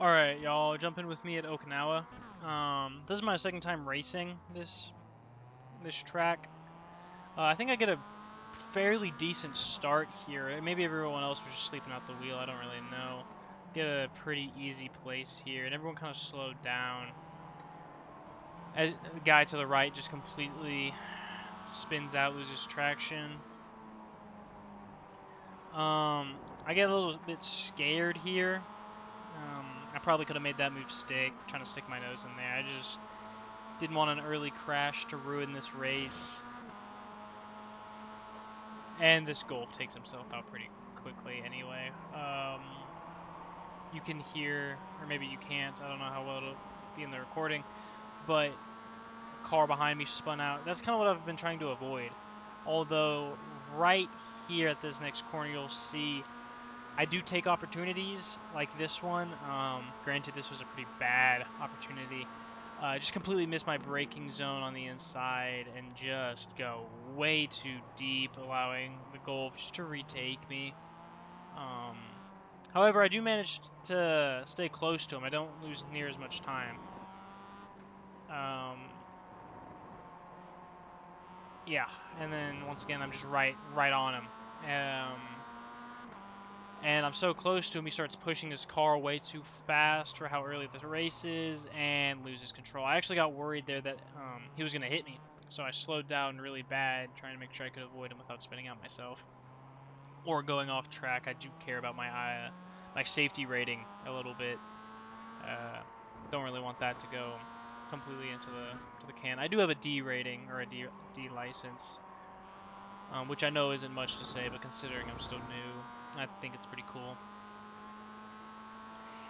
Alright, y'all, jump in with me at Okinawa. This is my second time racing this track. I think I get a fairly decent start here. Maybe everyone else was just sleeping out the wheel, I don't really know. Get a pretty easy place here, and everyone kind of slowed down. The guy to the right just completely spins out, loses traction. I get a little bit scared here. I probably could have made that move stick, trying to stick my nose in there. I just didn't want an early crash to ruin this race. And this Golf takes himself out pretty quickly anyway. You can hear, or maybe you can't, I don't know how well it'll be in the recording, but a car behind me spun out. That's kind of what I've been trying to avoid. Although, right here at this next corner, you'll see I do take opportunities like this one. Granted, this was a pretty bad opportunity. Just completely missed my braking zone on the inside and just go way too deep, allowing the Golf just to retake me. However, I do manage to stay close to him. I don't lose near as much time. Yeah, and then once again, I'm just right on him. And I'm so close to him, he starts pushing his car way too fast for how early the race is and loses control. I actually got worried there that he was going to hit me, so I slowed down really bad, trying to make sure I could avoid him without spinning out myself or going off track. I do care about my safety rating a little bit. Don't really want that to go completely into the can. I do have a D rating or a D license, which I know isn't much to say, but considering I'm still new, I think it's pretty cool.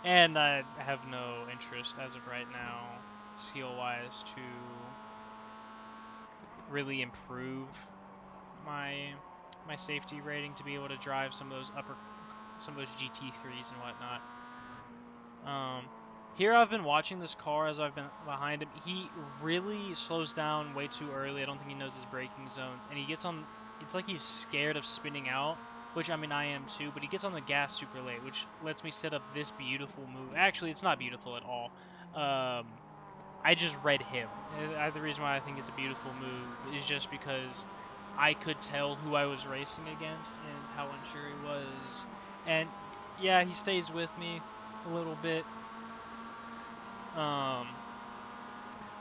And I have no interest as of right now, skill-wise, to really improve my safety rating to be able to drive some of those GT3s and whatnot. Here I've been watching this car as I've been behind him. He really slows down way too early. I don't think he knows his braking zones, and he gets on. It's like he's scared of spinning out, which I mean I am too. But he gets on the gas super late, which lets me set up this beautiful move. Actually, it's not beautiful at all. I just read him. The reason why I think it's a beautiful move is just because I could tell who I was racing against and how unsure he was. And yeah, he stays with me a little bit.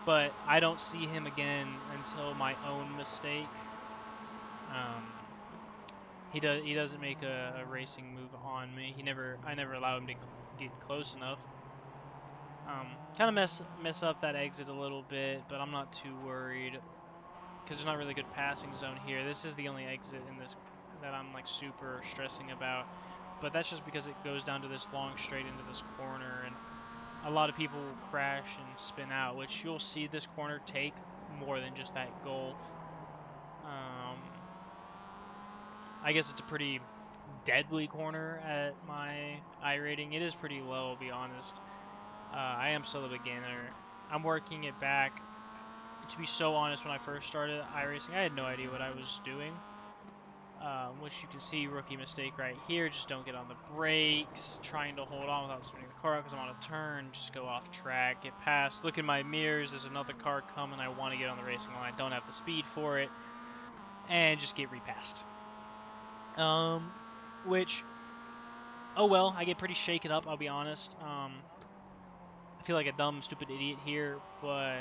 But I don't see him again until my own mistake. He doesn't make a racing move on me. I never allow him to get close enough. Kind of mess up that exit a little bit, but I'm not too worried because there's not really good passing zone here. This is the only exit in this that I'm like super stressing about. But that's just because it goes down to this long straight into this corner, and a lot of people will crash and spin out, which you'll see this corner take more than just that Golf. I guess it's a pretty deadly corner at my I rating. It is pretty low, I'll be honest. I am still a beginner. I'm working it back. To be so honest, when I first started iRacing, I had no idea what I was doing. Which you can see, rookie mistake right here. Just don't get on the brakes. Trying to hold on without spinning the car out because I'm on a turn. Just go off track, get past. Look in my mirrors. There's another car coming. I want to get on the racing line. Don't have the speed for it. And just get repassed. Which, oh well, I get pretty shaken up, I'll be honest. I feel like a dumb, stupid idiot here, but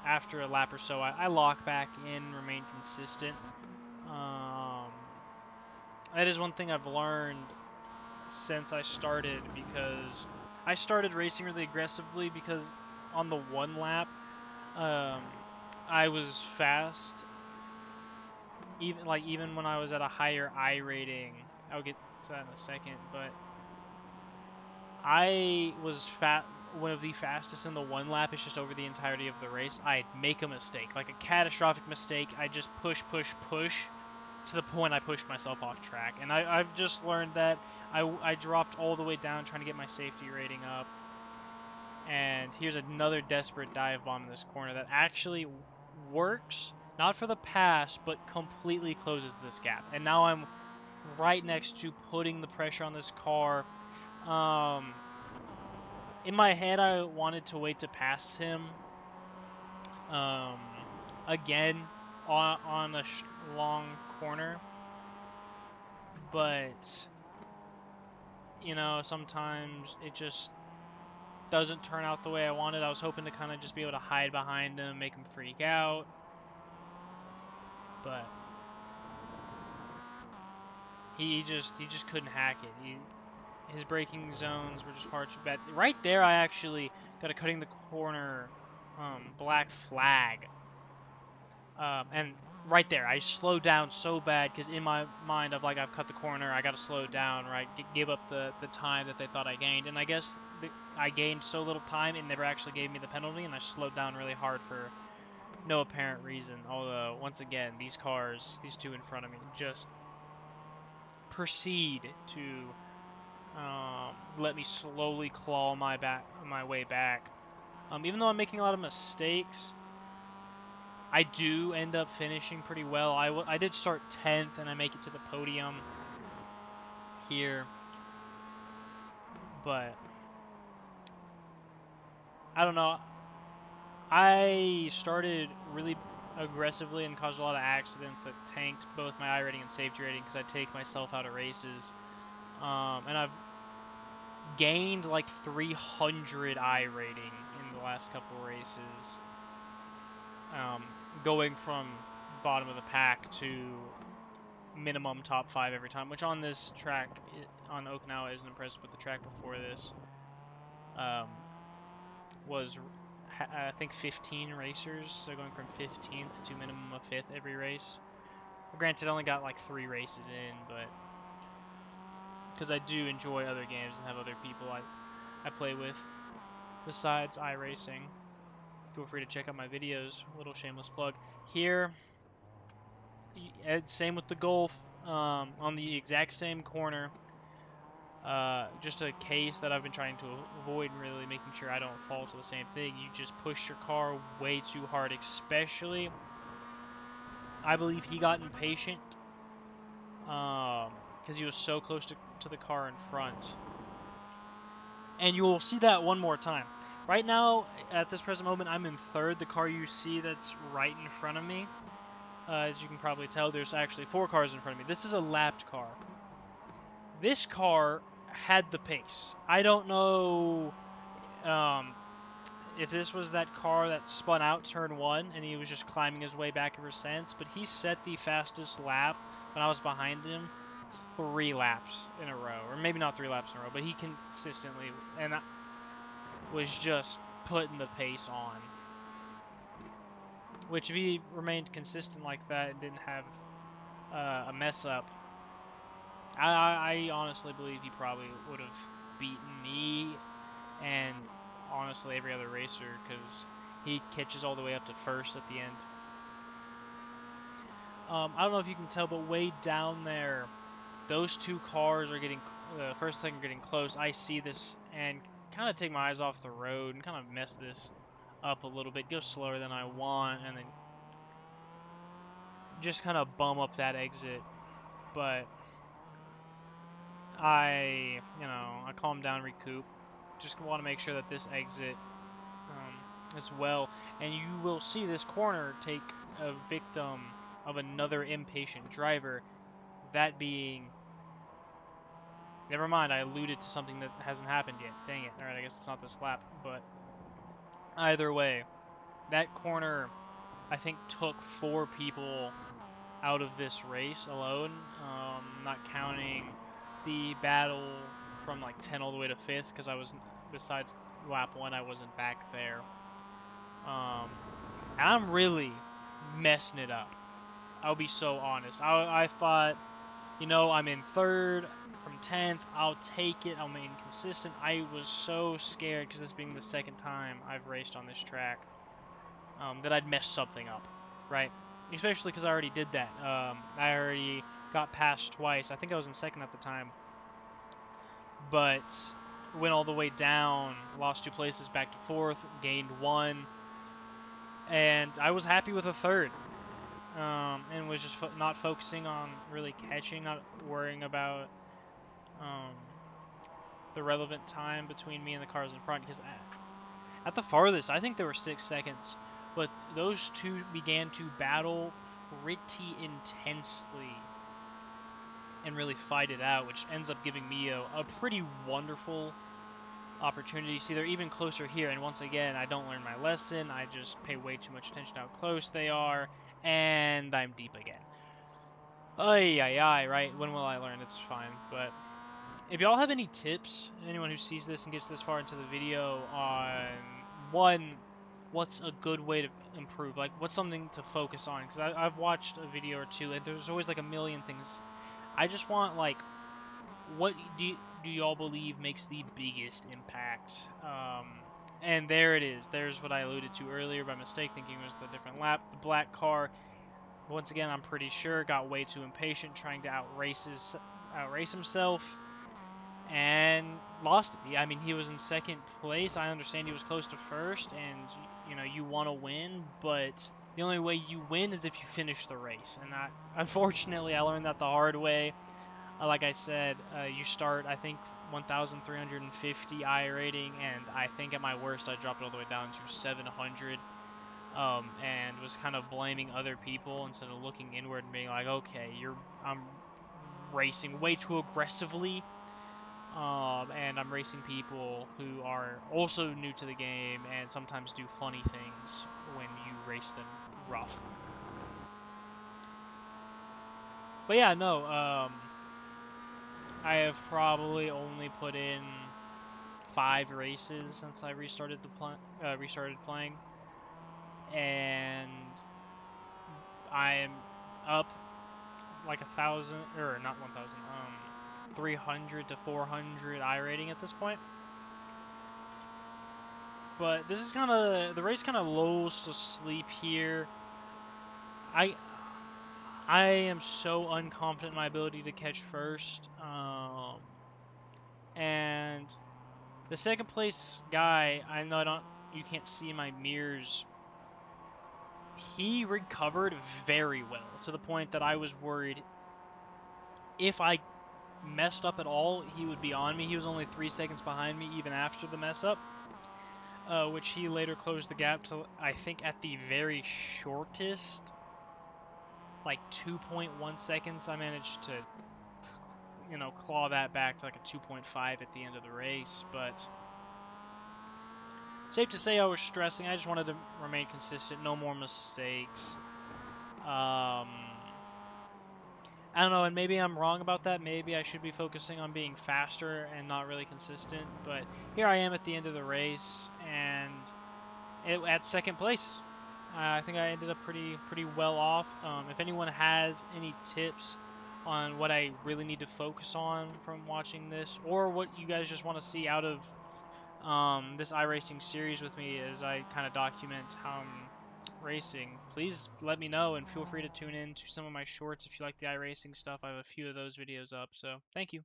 after a lap or so, I lock back in, remain consistent. That is one thing I've learned since I started, because I started racing really aggressively because on the one lap, I was fast. Even when I was at a higher I rating, I'll get to that in a second, but I was one of the fastest in the one lap. It's just over the entirety of the race, I'd make a mistake, like a catastrophic mistake. I just push to the point I pushed myself off track. And I've just learned that I dropped all the way down trying to get my safety rating up. And here's another desperate dive bomb in this corner that actually works, not for the pass, but completely closes this gap. And now I'm right next to putting the pressure on this car. in my head, I wanted to wait to pass him um, again on a long corner, but you know, sometimes it just doesn't turn out the way I wanted. I was hoping to kind of just be able to hide behind him, make him freak out, but he just couldn't hack it. His braking zones were just far too bad. Right there, I actually got a cutting the corner black flag. And right there, I slowed down so bad because in my mind, I've cut the corner, I got to slow down, right? Give up the time that they thought I gained, and I guess I gained so little time, it never actually gave me the penalty, and I slowed down really hard for no apparent reason. Although once again, these cars, these two in front of me, just proceed to let me slowly claw my way back. Even though I'm making a lot of mistakes, I do end up finishing pretty well. I did start 10th, and I make it to the podium here, but I don't know. I started really aggressively and caused a lot of accidents that tanked both my I rating and safety rating because I take myself out of races. And I've gained like 300 I rating in the last couple races, going from bottom of the pack to minimum top 5 every time, which on this track on Okinawa isn't impressive, but the track before this um, was I think 15 racers, so going from 15th to minimum of 5th every race. Granted, I only got like 3 races in, but because I do enjoy other games and have other people I play with besides iRacing. Feel free to check out my videos. A little shameless plug. Here, same with the Golf, on the exact same corner. Just a case that I've been trying to avoid, really making sure I don't fall to the same thing. You just push your car way too hard, especially, I believe he got impatient, because he was so close to the car in front. And you will see that one more time. Right now, at this present moment, I'm in third. The car you see that's right in front of me, as you can probably tell, there's actually 4 cars in front of me. This is a lapped car. This car had the pace. I don't know if this was that car that spun out turn 1 and he was just climbing his way back ever since, but he set the fastest lap when I was behind him 3 laps in a row. Or maybe not 3 laps in a row, but he consistently and was just putting the pace on. Which, if he remained consistent like that and didn't have a mess up, I honestly believe he probably would have beaten me and honestly every other racer, because he catches all the way up to first at the end. I don't know if you can tell, but way down there, those 2 cars are getting, first and second are getting close. I see this and kind of take my eyes off the road and kind of mess this up a little bit, go slower than I want, and then just kind of bum up that exit. But I calm down, recoup. Just want to make sure that this exit as well. And you will see this corner take a victim of another impatient driver. That being, never mind, I alluded to something that hasn't happened yet. Dang it. Alright, I guess it's not this lap. But either way, that corner, I think, took 4 people out of this race alone, not counting the battle from like 10 all the way to 5th, because I was, besides lap 1, I wasn't back there. And I'm really messing it up. I'll be so honest. I thought, I'm in 3rd from 10th. I'll take it. I'll remain consistent. I was so scared, because this being the 2nd time I've raced on this track, that I'd mess something up, right? Especially because I already did that. I already got passed twice. I think I was in 2nd at the time. But went all the way down, lost 2 places, back to 4th, gained 1. And I was happy with a 3rd. And was just not focusing on really catching, not worrying about the relevant time between me and the cars in front, because at the farthest, I think there were 6 seconds, but those two began to battle pretty intensely and really fight it out, which ends up giving me a pretty wonderful opportunity. See, they're even closer here, and once again, I don't learn my lesson. I just pay way too much attention to how close they are, and I'm deep again. Ay, ay, ay, right? When will I learn? It's fine, but if y'all have any tips, anyone who sees this and gets this far into the video, on one, what's a good way to improve? Like, what's something to focus on? Because I've watched a video or two, and there's always like a million things. I just want like, what do y'all believe makes the biggest impact? And there it is. There's what I alluded to earlier by mistake, thinking it was the different lap. The black car, once again, I'm pretty sure got way too impatient, trying to outrace himself and lost it. I mean, he was in second place. I understand he was close to first, and you know you want to win, but the only way you win is if you finish the race. And unfortunately, I learned that the hard way. Like I said, you start I think 1,350 I rating, and I think at my worst I dropped it all the way down to 700. And was kind of blaming other people instead of looking inward and being like, okay, I'm racing way too aggressively, and I'm racing people who are also new to the game and sometimes do funny things when you race them rough. But yeah, no, I have probably only put in 5 races since I restarted playing, and I'm up like 1,000, or not 1,000, 300 to 400 I rating at this point. But this is kind of the race kind of lulls to sleep here. I I am so unconfident in my ability to catch first. And the second place guy, I know you can't see my mirrors. He recovered very well to the point that I was worried if I messed up at all, he would be on me. He was only 3 seconds behind me even after the mess up, which he later closed the gap to, I think, at the very shortest, like 2.1 seconds. I managed to, claw that back to like a 2.5 at the end of the race, but safe to say I was stressing. I just wanted to remain consistent, no more mistakes. I don't know, and maybe I'm wrong about that. Maybe I should be focusing on being faster and not really consistent. But here I am at the end of the race, and at second place. I think I ended up pretty well off. If anyone has any tips on what I really need to focus on from watching this, or what you guys just want to see out of this iRacing series with me as I kind of document how I'm racing, please let me know, and feel free to tune in to some of my shorts if you like the iRacing stuff. I have a few of those videos up, so thank you.